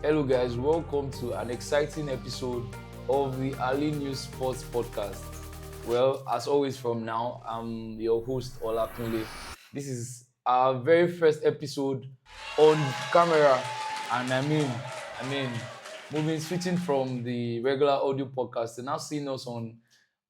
Hello guys, welcome to an exciting episode of the News Sports Podcast. Well, as always from now, I'm your host Olakunleyy. This is our very first episode on camera, and switching from the regular audio podcast and now seeing us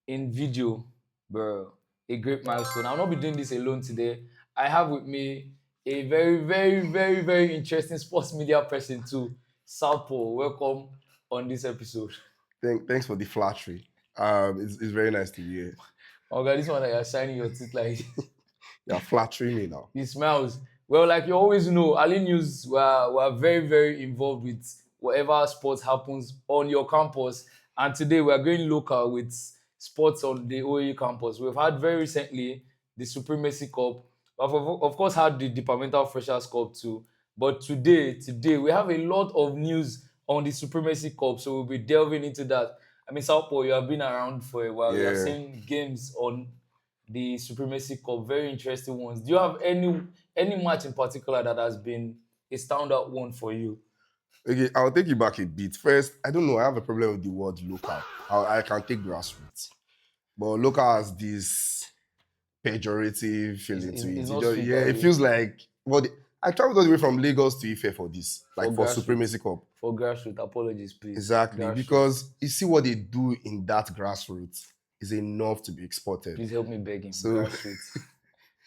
in video, bro. A great milestone. I'll not be doing this alone today. I have with me a very interesting sports media person too. Southpaw, welcome on this episode. Thanks for the flattery. It's very nice to be here. Okay, this one that you're shining your teeth like You're flattering me now. it smells. Well, like you always know, Ali News we're very involved with whatever sports happens on your campus. And today we're going local with sports on the OAU campus. We've had very recently the Supremacy Cup. We've of course had the Departmental Freshers Cup too. But today we have a lot of news on the Supremacy Cup, so we'll be delving into that. I mean, Southpaw, you have been around for a while. You have seen games on the Supremacy Cup, very interesting ones. Do you have any match in particular that has been a standout one for you? Okay, I'll take you back a bit. First, I don't know, I have a problem with the word local. I can take grassroots. But local has this pejorative feeling to it. It feels like I traveled all the way from Lagos to Ife for this, like for Supremacy Cup. For grassroots, apologies, please. Exactly, because you see what they do in that grassroots is enough to be exported. Please help me begging. So,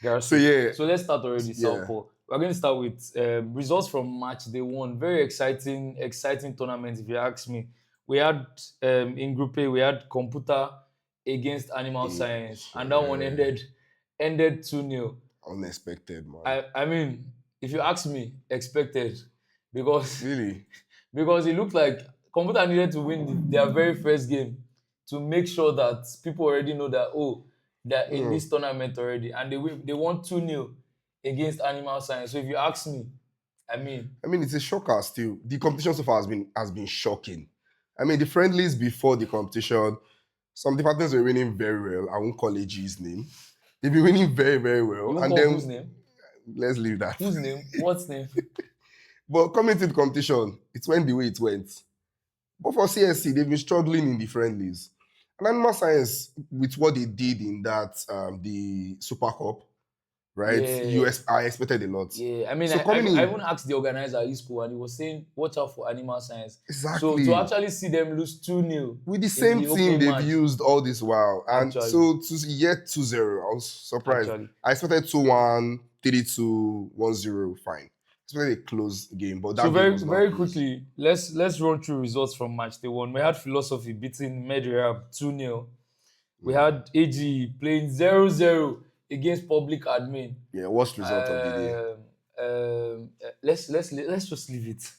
grassroots. So let's start already, Southpaw. We're going to start with results from match day one. Very exciting tournament, if you ask me. We had in Group A, we had Computer against Animal Science, and that one ended 2-0. Unexpected, man. I mean, if you ask me, expected, because really, because it looked like Computer needed to win their very first game to make sure that people already know that they're in this tournament already, and they won 2-0 against Animal Science. So if you ask me, I mean it's a shocker still. The competition so far has been shocking. I mean, the friendlies before the competition, some departments were winning very well. I won't call AG's name. They've been winning very well. You won't call whose name? Let's leave that. Whose name? What's name? But coming to the competition, it went the way it went. But for CSC, they've been struggling in the friendlies. And Animal Science, with what they did in that the Super Cup, right? Yeah. I expected a lot. Yeah, I mean, so I even asked the organizer at school, and he was saying, watch out for Animal Science. Exactly. So to actually see them lose 2-0 with the same team they've used all this while, and so to yet 2-0, I was surprised. I expected 2-1, 3-2, 1-0, fine. Expected a close game, but that so game was very quickly, let's run through results from match day one. We had Philosophy beating Medrehab 2-0. We had AG playing 0-0 against Public Admin. Yeah, worst result of the day. Let's just leave it.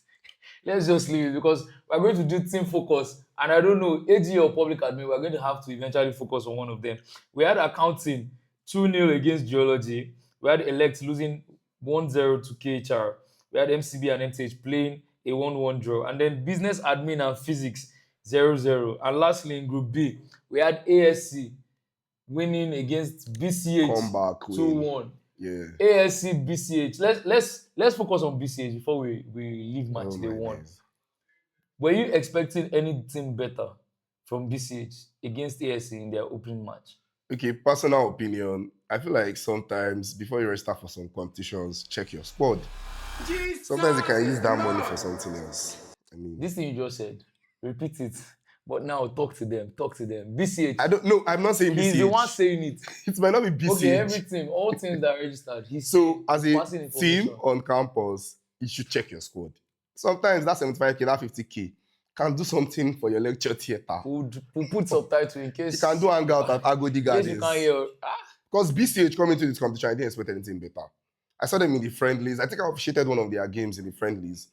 Let's just leave it, because we're going to do team focus, and I don't know, AG or Public Admin, we're going to have to eventually focus on one of them. We had Accounting 2-0 against Geology. We had Elect losing 1-0 to KHR. We had MCB and MTH playing a 1-1 draw. And then Business Admin and Physics 0-0. And lastly, in Group B, we had ASC winning against BCH 2-1. Yeah. ASC BCH. Let's focus on BCH before we leave match day one. Days. Were you expecting anything better from BCH against ASC in their opening match? Okay, personal opinion. I feel like sometimes before you register for some competitions, check your squad. Sometimes you can use that money for something else. I mean, this thing you just said, repeat it. But now talk to them. BCH. I don't know. I'm not saying BCH. He's the one saying it. It might not be BCH. Okay, every team, all teams that are registered. As a team on campus, you should check your squad. Sometimes that 75k, that 50k can do something for your lecture theatre. We'll put subtitle in case you can do hangout at Agodi Gardens. In case you can't hear. Because BCH coming to this competition, I didn't expect anything better. I saw them in the friendlies. I think I officiated one of their games in the friendlies.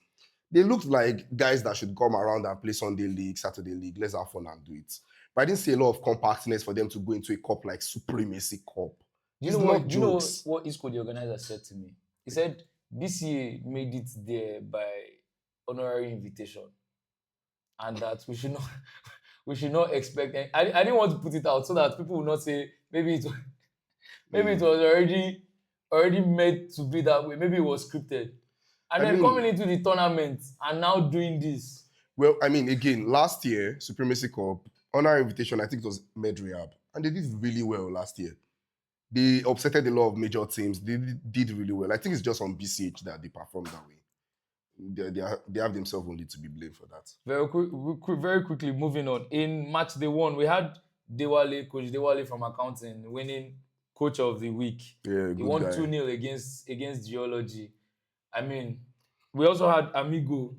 They looked like guys that should come around and play Sunday League, Saturday League. Let's have fun and do it. But I didn't see a lot of compactness for them to go into a cup like Supremacy Cup. You know what ISCO, the organizer, said to me? He said BCA made it there by honorary invitation, and that we should not expect. I didn't want to put it out so that people will not say maybe it was already made to be that way. Maybe it was scripted. And then coming into the tournament and now doing this. Well, I mean, again, last year, Supremacy Cup, on our invitation, I think it was Med Rehab, and they did really well last year. They upsetted a lot of major teams. They did really well. I think it's just on BCH that they performed that way. They have themselves only to be blamed for that. Very quickly, moving on. In match day 1, we had Coach Dewale from accounting, winning Coach of the Week. Yeah, he won 2-0 against Geology. I mean, we also had Amigo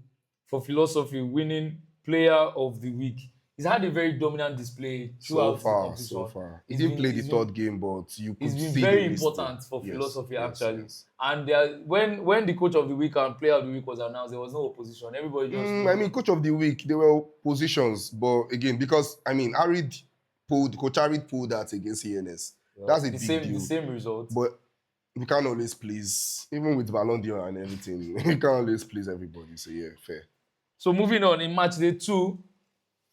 for philosophy winning Player of the Week. He's had a very dominant display throughout the competition. So far. He didn't play the third game, but you could see he's been very important for philosophy, actually. Yes. And when the Coach of the Week and Player of the Week was announced, there was no opposition. Everybody just... I mean, Coach of the Week, there were positions, but again, because, I mean, Coach Arid pulled that against ENS. Well, that's a big deal. The same result. But we can't always please, even with Ballon d'Or and everything, we can't always please everybody. So, yeah, fair. So, moving on, in match day 2,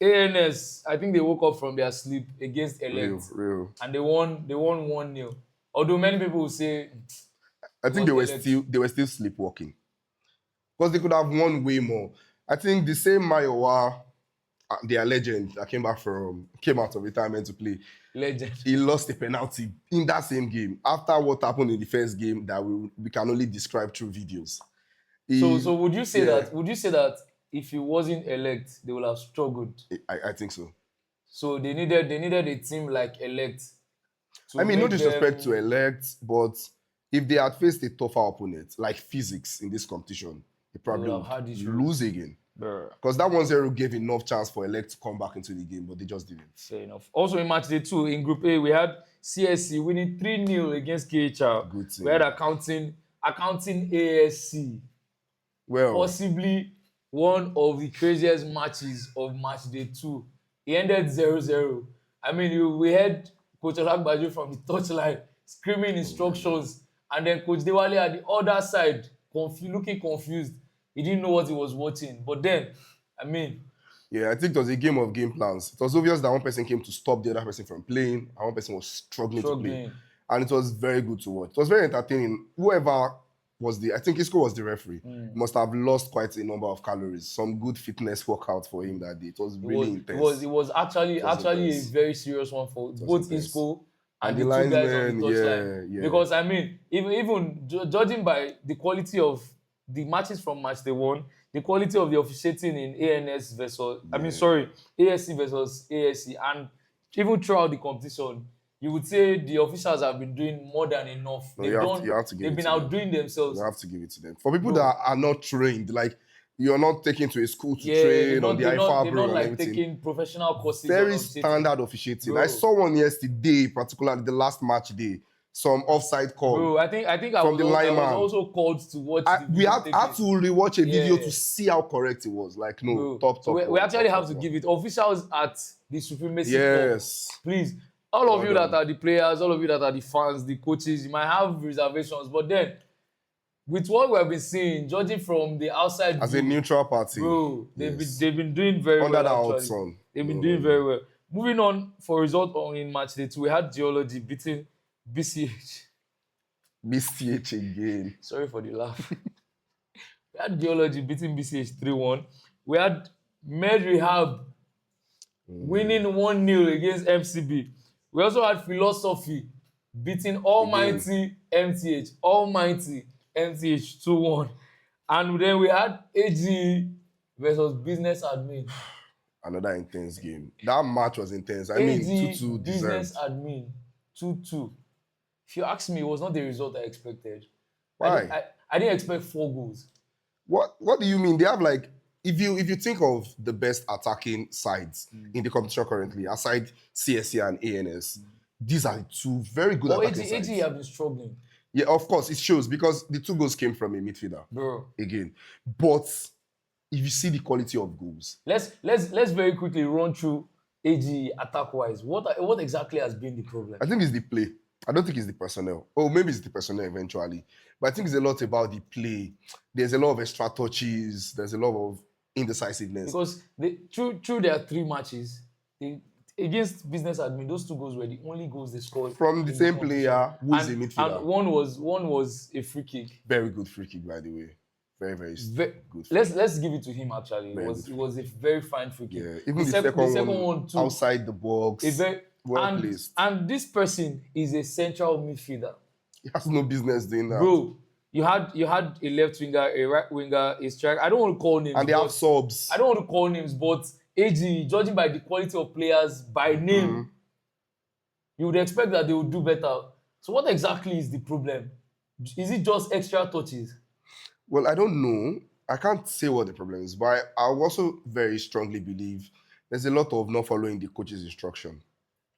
ANS, I think they woke up from their sleep against Elect. Real. And they won 1-0. Although many people will say... I think they were still sleepwalking. Because they could have won way more. I think the same Mayowa, their legend that came out of retirement to play. Legend. He lost a penalty in that same game. After what happened in the first game that we can only describe through videos. So would you say that if he wasn't Elect, they would have struggled? I think so. So they needed a team like Elect. I mean, no disrespect to Elect, but if they had faced a tougher opponent, like Physics in this competition, they probably would lose again. Because that 1-0 gave enough chance for Elect to come back into the game, but they just didn't. Fair enough. Also in match day 2, in Group A, we had CSC winning 3-0 against KHR. Good team. We had accounting ASC. Well, possibly one of the craziest matches of match day 2. It ended 0-0. I mean, we heard Coach Olakunleyy from the touchline screaming instructions, and then Coach Dewale at the other side, looking confused. He didn't know what he was watching. But then, I mean... Yeah, I think it was a game of game plans. It was obvious that one person came to stop the other person from playing, and one person was struggling to play. And it was very good to watch. It was very entertaining. Whoever was I think Isco was the referee, must have lost quite a number of calories. Some good fitness workout for him that day. It was really intense. It was actually a very serious one for both Isco and the two guys on the touchline. Yeah. Because, I mean, even judging by the quality of the matches from match day 1, the quality of the officiating in ASC versus ASC, and even throughout the competition, you would say the officials have been doing more than enough. They've been outdoing themselves. You have to give it to them. For people that are not trained, like you're not taken to a school to train on the IFAB they're not like taking professional courses. Very standard officiating. Bro. I saw one yesterday, particularly the last match day. Some offside call. Bro, I think I was also called to watch the video. I had to rewatch a video to see how correct it was. Like, no, top. We actually have to give it. Officials at the Supremacy Cup, please. All of you that are the players, all of you that are the fans, the coaches, you might have reservations. But then, with what we have been seeing, judging from the outside as a neutral party, bro, they've been doing very well. Under the sun. They've been doing very well. Moving on for result in match day 2, we had Geology beating BCH again. Sorry for the laugh. We had Geology beating BCH 3-1. We had Med Rehab winning 1-0 against MCB. We also had Philosophy beating Almighty MTH 2-1. And then we had AG versus Business Admin. Another intense game. That match was intense. I mean, 2-2 Business Admin 2-2. If you ask me, it was not the result I expected. Why? I didn't expect 4 goals. What do you mean? They have like, if you think of the best attacking sides in the competition currently, aside CSC and ANS, these are 2 very good attacking sides. AG have been struggling. Yeah, of course, it shows because the 2 goals came from a midfielder. Bro. Again. But if you see the quality of goals. Let's very quickly run through AG attack-wise. What exactly has been the problem? I think it's the play. I don't think it's the personnel. Oh, maybe it's the personnel eventually. But I think it's a lot about the play. There's a lot of extra touches. There's a lot of indecisiveness. Because through their 3 matches, against Business Admin, those 2 goals were the only goals they scored. From the same player who is a midfielder. And one was a free kick. Very good free kick, by the way. Very, very good. Let's give it to him. Actually, Very it was a very fine free kick. Yeah, even the second one too, outside the box, placed. And this person is a central midfielder. He has no business doing that. Bro, you had a left winger, a right winger, a striker. I don't want to call names. And they have subs. I don't want to call names, but AG, judging by the quality of players by name, you would expect that they would do better. So what exactly is the problem? Is it just extra touches? Well, I don't know. I can't say what the problem is, but I also very strongly believe there's a lot of not following the coach's instruction.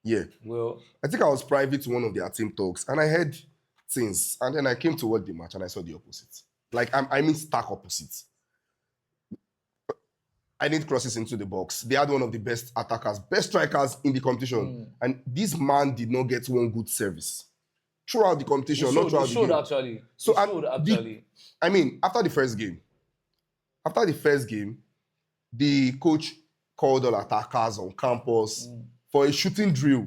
Yeah. Well, I think I was private to one of their team talks and I heard things, and then I came to watch the match and I saw the opposite. Like, I mean stark opposite. I need crosses into the box. They had one of the best attackers, best strikers in the competition. And this man did not get one good service throughout the competition, not throughout the game. Actually. So I mean, after the first game, the coach called all attackers on campus for a shooting drill.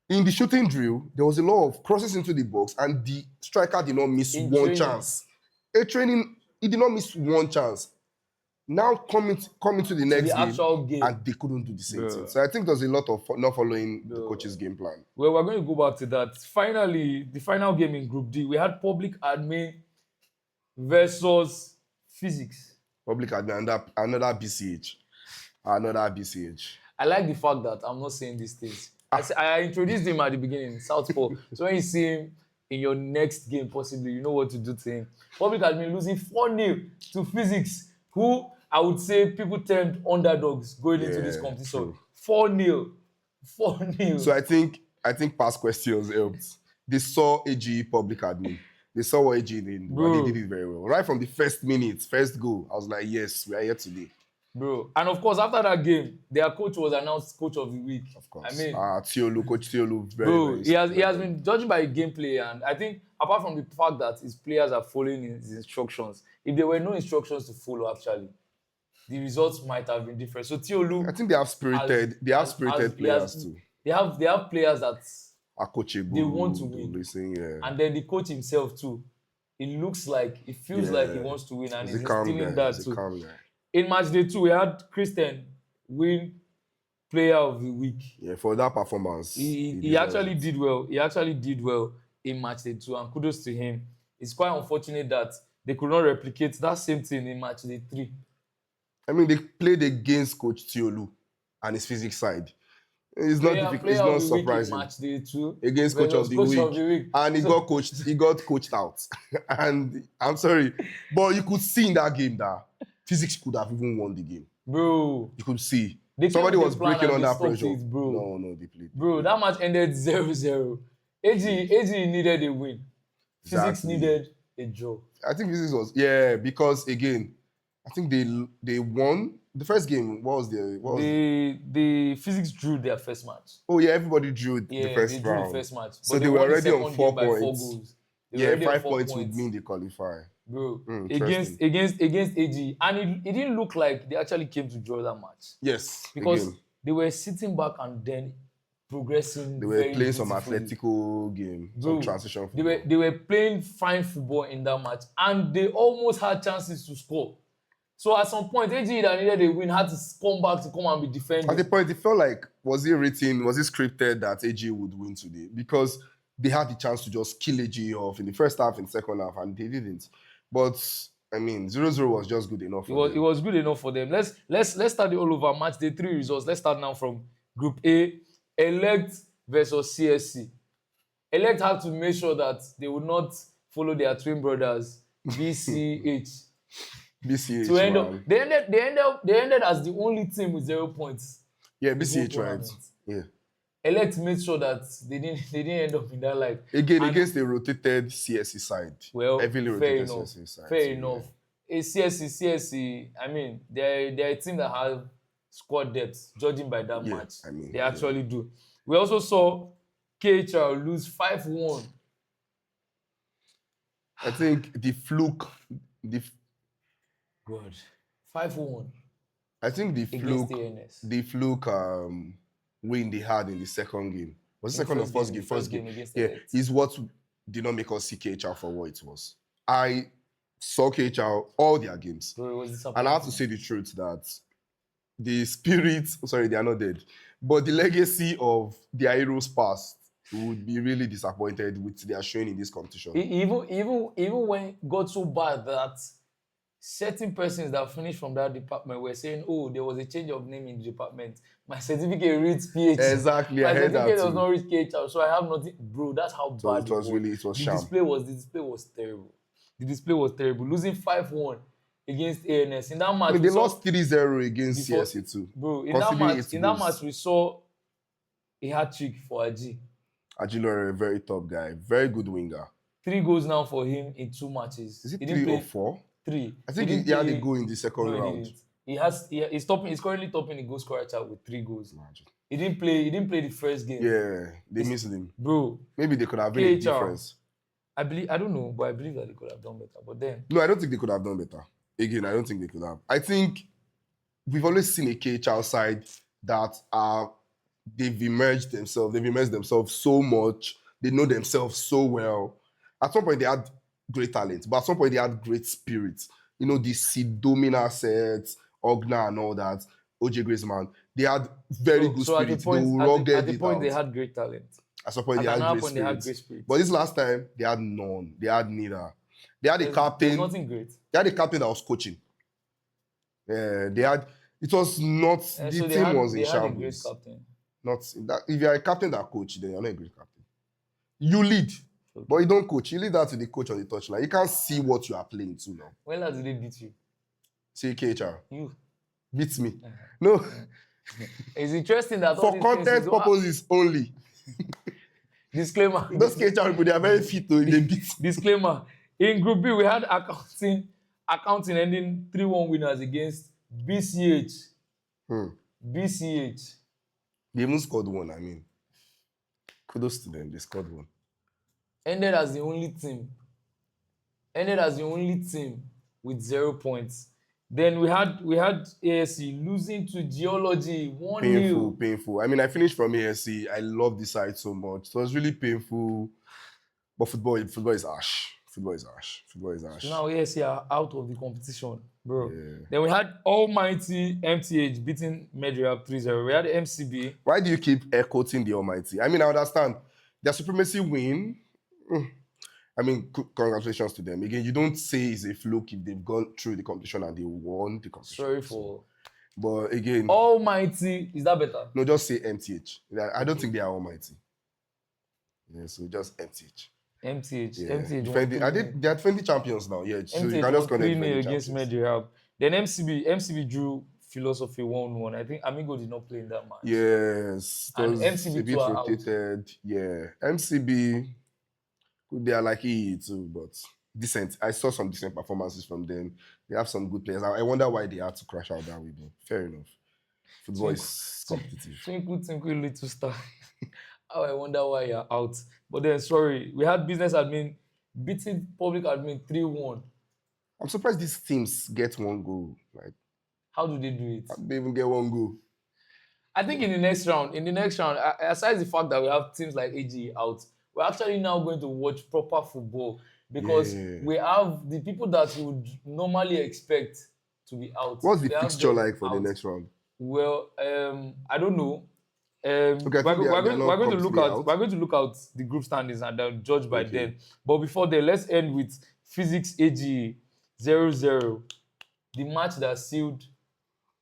In the shooting drill, there was a lot of crosses into the box, and the striker did not miss one chance. He did not miss one chance. Now coming to the next game, and they couldn't do the same thing. So I think there's a lot of not following the coach's game plan. Well, we're going to go back to that. Finally, the final game in Group D, we had public admin versus physics. Public admin, another BCH. Another BCH. I like the fact that I'm not saying these things. I introduced him at the beginning, Southpaw. So when you see him in your next game, possibly, you know what to do to him. Public admin losing 4-0 to physics, who I would say people termed underdogs going into this competition. 4-0. 4-0. So I think past questions helped. They saw AG public admin. They saw what AG did, and they did it very well. Right from the first minute, first goal, I was like, yes, we are here today. Bro. And of course, after that game, their coach was announced coach of the week. Of course. I mean, Coach Tiolu, very he has been judged by gameplay, and I think apart from the fact that his players are following his instructions, if there were no instructions to follow, actually, the results might have been different. So Tiolu, I think they have spirited players too. They have players that are coachable. They want to win. And then the coach himself too. It feels like he wants to win, and he's instilling that too. In match day 2, we had Christian win player of the week. Yeah, for that performance. He actually did well. He actually did well in match day 2, and kudos to him. It's quite unfortunate that they could not replicate that same thing in match day 3. I mean, they played against Coach Tiolu and his physics side. It's not difficult. It's not surprising. Match day 2 against coach of the week, and he got coached out. And I'm sorry, but you could see in that game that physics could have even won the game. Bro, you could see somebody was breaking under pressure. No, they played. Bro, that match ended 0-0. AG needed a win. Physics needed a draw. I think physics was because again, I think they won the first game. The physics drew their first match. Oh yeah, everybody drew the first round. Drew the first match. So they were already on 4 points. 4 goals. 5 points would mean they qualify. Bro, against AG, and it didn't look like they actually came to draw that match. Yes, because they were sitting back and then progressing. They were playing some Atletico game, some transition football. They were playing fine football in that match, and they almost had chances to score. So at some point, AG that needed a win had to come back to come and be defending. At the point, it felt like, was it scripted that AG would win today? Because they had the chance to just kill AG off in the first half and second half, and they didn't. But I mean, 0-0 was just good enough for them. It was good enough for them. Let's start it all over. Match day 3 results. Let's start now from Group A. Elect versus CSC. Elect had to make sure that they would not follow their twin brothers, BCH. BCH. To end up, they ended as the only team with 0 points. Yeah, BCH, right? Yeah. Elect made sure that they didn't end up in that life. Again, against the rotated CSC side. Well, heavily rotated CSC side. Fair enough. A CSC, I mean, they're a team that have squad depth, judging by that match. I mean, they actually do. We also saw KHR lose 5-1. I think the fluke... God. 5-1. I think the fluke win they had in the second game. Was it second or first game? First game. Yeah, is what did not make us see KHR for what it was. I saw KHL all their games. Bro, it was disappointing. And I have to say the truth that the spirit, sorry, they are not dead, but the legacy of their heroes past would be really disappointed with their showing in this competition. Even when it got so bad that certain persons that finished from that department were saying, oh, there was a change of name in the department. My certificate reads PhD. Exactly, My I heard that certificate does too. not read KHL, so I have nothing. Bro, that's how bad It was really, it was sham. The display was terrible. The display was terrible. Losing 5-1 against ANS. In that match, I mean, they lost 3-0 against CSA too. Bro, in that match, we saw a hat-trick for Aji. Ajilore, a very top guy, very good winger. 3 goals now for him in 2 matches. Is it 3 or 4? 3. I think he had a goal in the second round. He's currently topping the goal scorer chart with 3 goals. Imagine. He didn't play the first game. Yeah, they missed him. Bro. Maybe they could have made a difference. I don't know, but I believe that they could have done better. But then no, I don't think they could have done better. Again, I don't think they could have. I think we've always seen a KHL side that they've immersed themselves so much. They know themselves so well. At some point, they had great talent, but at some point, they had great spirit. You know, the Sidomina sets, Ogna and all that, OJ Griezmann, they had very good spirit. At the point, they had great talent. At some point, they had great spirit. But this last time, they had none. They had neither. They had a captain. There's nothing great. They had a captain that was coaching. They had. It was not. The team was in shambles. Great captain. Not that. If you are a captain that coach, then you're not a great captain. You lead, but you don't coach. You lead that to the coach on the touchline. You can't see what you are playing to now. When last did they beat you? Say KHR. You beats me. No. It's interesting that for content purposes only. Disclaimer. Those KHR people, they are very fit to they beat. Disclaimer. In Group B, we had accounting ending 3-1 winners against BCH. BCH. They even scored one, I mean. Kudos to them, they scored one. Ended as the only team with 0 points. Then we had ASC losing to Geology 1-0. Painful. I mean, I finished from ASC. I love the side so much. So it was really painful. But football is ash. Football is ash. Now ASC are out of the competition, bro. Yeah. Then we had Almighty MTH beating Medriab 3-0. We had MCB. Why do you keep quoting the Almighty? I mean, I understand. Their supremacy win. I mean, congratulations to them. Again, you don't say it's a fluke if they've gone through the competition and they won the competition. But again... Almighty, is that better? No, just say MTH. I don't think they are Almighty. Yeah, so just MTH. MTH. Yeah. MTH. They are 20 champions now. Yeah, so MTH you can just connect 3-0 against Medriab. Then MCB drew Philosophy 1-1. I think Amigo did not play in that match. Yes. And MCB a bit rotated. Out. Yeah. MCB... They are like EE too, but decent. I saw some decent performances from them. They have some good players. I wonder why they had to crash out that way. Fair enough. Football is competitive. Twinkle, little star. I wonder why you're out. But then, sorry, we had business admin beating public admin 3-1. I'm surprised these teams get one goal. Like, how do they do it? They even get one goal. I think in the next round, aside the fact that we have teams like AG out, we're actually now going to watch proper football because we have the people that you would normally expect to be out. What's the fixture like for the next round? Well, I don't know. We're going to look at the group standings and then judge by them. But before then, let's end with Physics AG 0-0. The match that sealed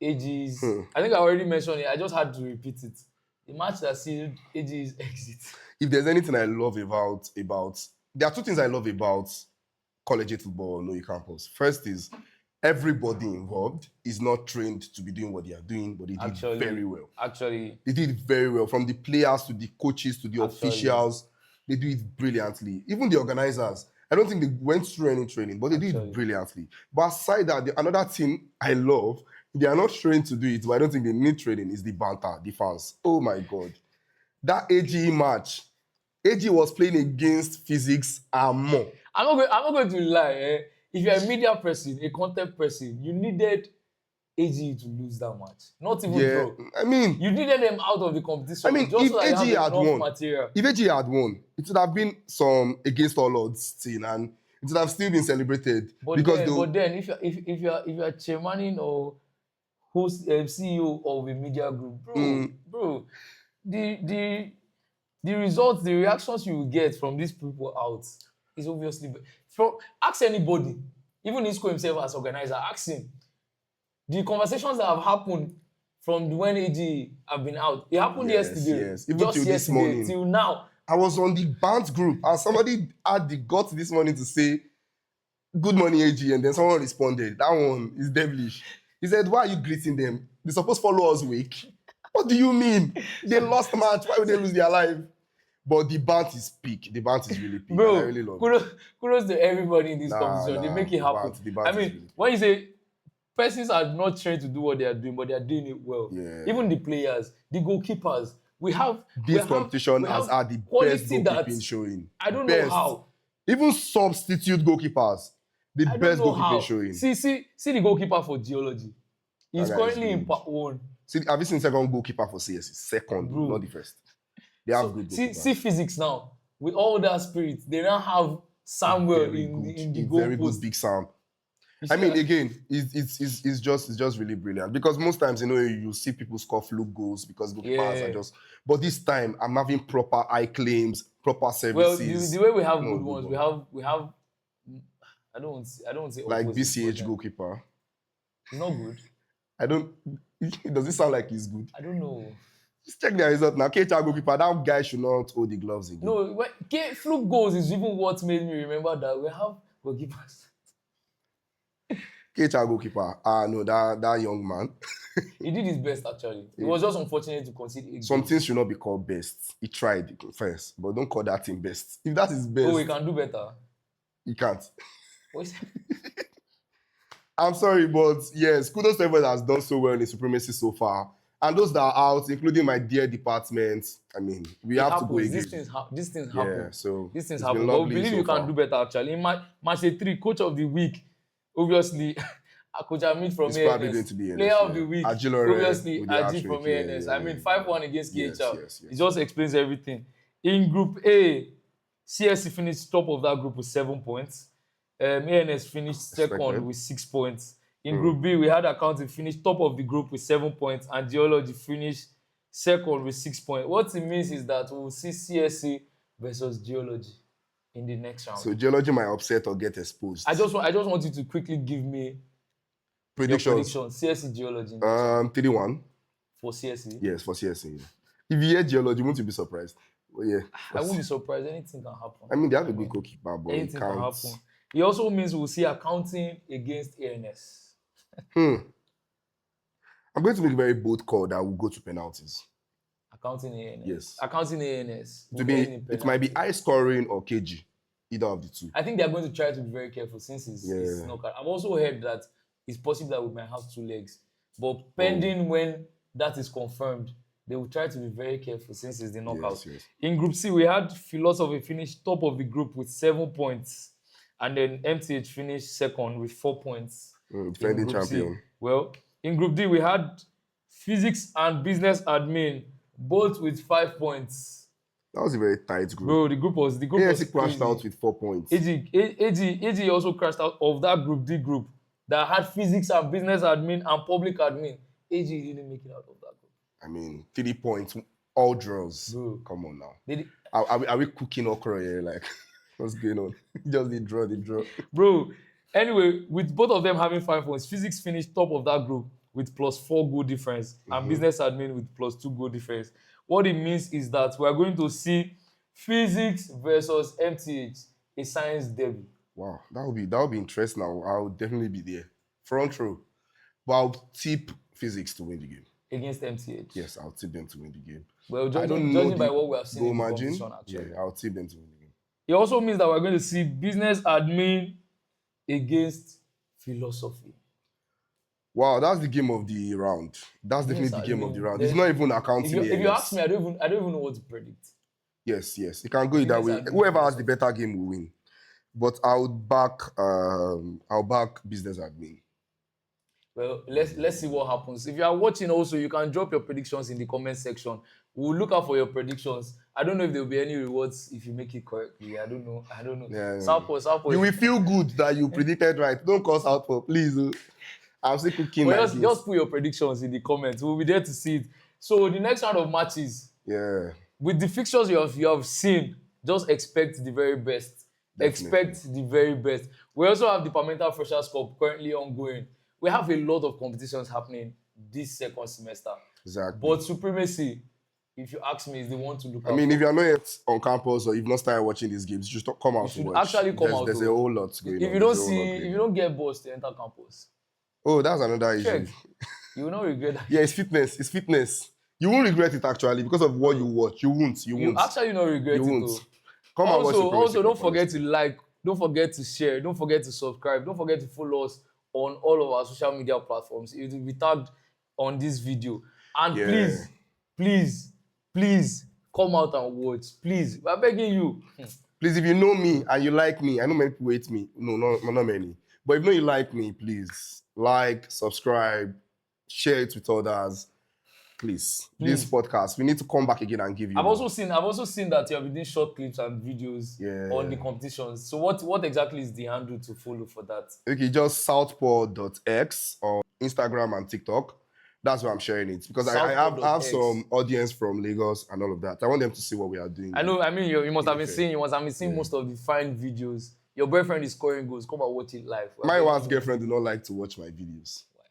AG's... I think I already mentioned it. I just had to repeat it. The match that sealed AG's exit. If there's anything I love about there are two things I love about collegiate football on OAU campus. First is everybody involved is not trained to be doing what they are doing, but they did very well. Actually, they did very well. From the players to the coaches to the officials, they do it brilliantly. Even the organizers, I don't think they went through any training, but they did it brilliantly. But aside that, another thing I love, they are not trained to do it, but I don't think they need training, is the banter, the fans. Oh my God. That AG match, AG was playing against Physics and more. I'm not going to lie. If you're a media person, a content person, you needed AG to lose that match. Not even draw. I mean... You needed them out of the competition. I mean, just if so AG had won, material. If AG had won, it would have been some against all odds thing. And it would have still been celebrated. But Because then, they'll, but then, if you're chairmaning or host CEO of a media group, bro, the the results, the reactions you will get from these people out is obviously from ask anybody, even Isco himself as organizer, ask him the conversations that have happened from when AG have been out. It happened yes, yesterday, yes. Even just till this yesterday morning. till now. I was on the Bant group and somebody had the guts this morning to say, "Good morning, AG," and then someone responded. That one is devilish. He said, "Why are you greeting them? They supposed to follow us weak." What do you mean? They lost match. Why would they lose their life? But the Bant is peak. The Bant is really peak. And I Bro, really love it. kudos to everybody in this Nah, competition. They make it the happen. Bant is I really mean, peak. when you say persons are not trained to do what they are doing, but they are doing it well. Yeah. Even the players, the goalkeepers, This competition has had the best goalkeeping showing. I don't know Best. how. Even substitute goalkeepers, the I don't best know goalkeeping how. showing. See the goalkeeper for Geology. He's That guy is currently in good. part 1. See, have you seen second goalkeeper for CS? Second, Bro. not the first. They have So, good see goalkeepers. physics now. With all that spirit, they now have Samuel in the goal very good post. big Sam. You I see mean, that? again, it's just really brilliant because most times you see people score fluke goals because goalkeepers Yeah. are just. But this time, I'm having proper eye claims, proper Well, services. the way we have No, good ones, one. we have. I don't want to say Like opposite, but BCH then goalkeeper. he's not good. I don't. Does it sound like he's good? I don't know. Just check the result now. KHR goalkeeper, that guy should not hold the gloves again. No, fluke goals is even what made me remember that we have goalkeepers. KHR goalkeeper. No, that young man. He did his best actually. It was just unfortunate to concede 8 Some goals. things should not be called best. He tried first, but don't call that thing best. If that is best, Oh, he can do better. he can't. What is I'm sorry, but yes, kudos to everyone that has done so well in Supremacy so far. And those that are out, including my dear department, I mean, we have to go again. These things happen. So These things it's happen. been But we lovely believe so you can far. do better actually. In match 3, coach of the week, obviously, Coach Amit from It's ANS. probably going to be ANS, Player of the week, Ajilore obviously, with the Ajit hat-trick, from yeah, ANS. yeah, I mean, yeah. 5-1 against Yes, KHL. yes. It just explains everything. In Group A, CSC finished top of that group with 7 points. ANS finished second Expected. with 6 points. In Group B, we had Accounting finish top of the group with 7 points, and Geology finished second with 6 points. What it means is that we will see CSC versus Geology in the next round. So Geology might upset or get exposed. I just want you to quickly give me Predictions. your prediction. CSC Geology. 3-1. For CSC. Yes, for CSC. If you hear Geology, won't you be surprised? Well, yeah. I won't be surprised. Anything can happen. I mean, they have a good goalkeeper, but Anything can't. can happen. It also means we'll see Accounting against ANS. I'm going to make a very bold call that will go to penalties. Accounting ANS. Yes. Accounting ANS. It might be high scoring or KG. Either of the two. I think they're going to try to be very careful since it's knockout. I've also heard that it's possible that we might have 2 legs. But pending when that is confirmed, they will try to be very careful since it's the knockout. Yes. In Group C, we had Philosophy finish top of the group with 7 points. And then MTH finished second with 4 points. Defending champion. Well, in Group D, we had Physics and Business Admin, both with 5 points. That was a very tight group. Bro, the group was AFC crashed out with 4 points. AG also crashed out of that Group D group that had Physics and Business Admin and Public Admin. AG didn't make it out of that group. I mean, 3 points, all draws. Bro. Come on now. Are we cooking okra here? Like, what's going on? Just the draw. Bro, anyway, with both of them having 5 points, Physics finished top of that group with +4 goal difference and Business Admin with +2 goal difference. What it means is that we are going to see Physics versus MTH, a science derby. Wow, that would be interesting. I'll definitely be there, front row. But I'll tip Physics to win the game Against MTH. Yes, I'll tip them to win the game. Well, judging by what we have seen in the competition, actually. Yeah, I'll tip them to win the game. It also means that we're going to see Business Admin against Philosophy. Wow, that's the game of the round. That's definitely the game of the round. It's not even Accounting. If you ask me, I don't even know what to predict. Yes. It can go either way. Whoever has the better game will win. But I'll back Business Admin. Well, let's see what happens. If you are watching also, you can drop your predictions in the comment section. We'll look out for your predictions. I don't know if there'll be any rewards if you make it correctly. I don't know. Yeah. Southpaw. You will feel good that you predicted right. Don't call Southpaw, please. Oh. I'm still cooking my But beans. just put your predictions in the comments. We'll be there to see it. So the next round of matches, Yeah. with the fixtures you have seen, just expect the very best. Definitely. Expect the very best. We also have the Parliamentary Freshers Cup currently ongoing. We have a lot of competitions happening this second semester. Exactly. But Supremacy, if you ask me, is the one to look I out mean, for. if you're not yet on campus or you've not started watching these games, you should come out to should watch. actually come out. There's a whole lot going on. If you don't get balls to enter campus, oh, that's another check. issue. You will not regret that. Yeah, it's fitness. It's fitness. You won't regret it actually because of what you watch. You won't. You won't. Actually not regret You it. won't. Though. Come and watch Supremacy Also, don't Cup, forget honestly. to like, don't forget to share, don't forget to subscribe, don't forget to follow us on all of our social media platforms. It will be tagged on this video. And please come out and watch. Please, we're begging you. Please, if you know me and you like me, I know many people hate me. No, not many. But if you know you like me, please like, subscribe, share it with others. Please. This podcast, we need to come back again and give you. I've also seen that you have been doing short clips and videos on the competitions. So what exactly is the handle to follow for that? Okay, just southpaw.x on Instagram and TikTok. That's where I'm sharing it because I have some audience from Lagos and all of that. I want them to see what we are doing. I know. I mean, you must have been seeing most of the fine videos. Your boyfriend is scoring goals. Come and watch it live. My wife's girlfriend do not like to watch my videos. Why?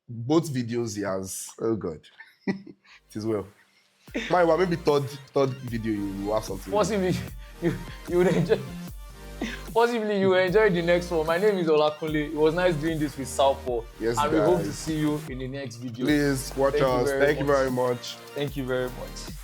Both videos he has. Oh God, it is well. My wife, maybe third video you will have something. Possibly you would enjoy. Possibly you will enjoy the next one. My name is Olakunleyy. It was nice doing this with Southpaw. Yes, and guys. we hope to see you in the next video. Please watch us. Thank you very much. Thank you very much.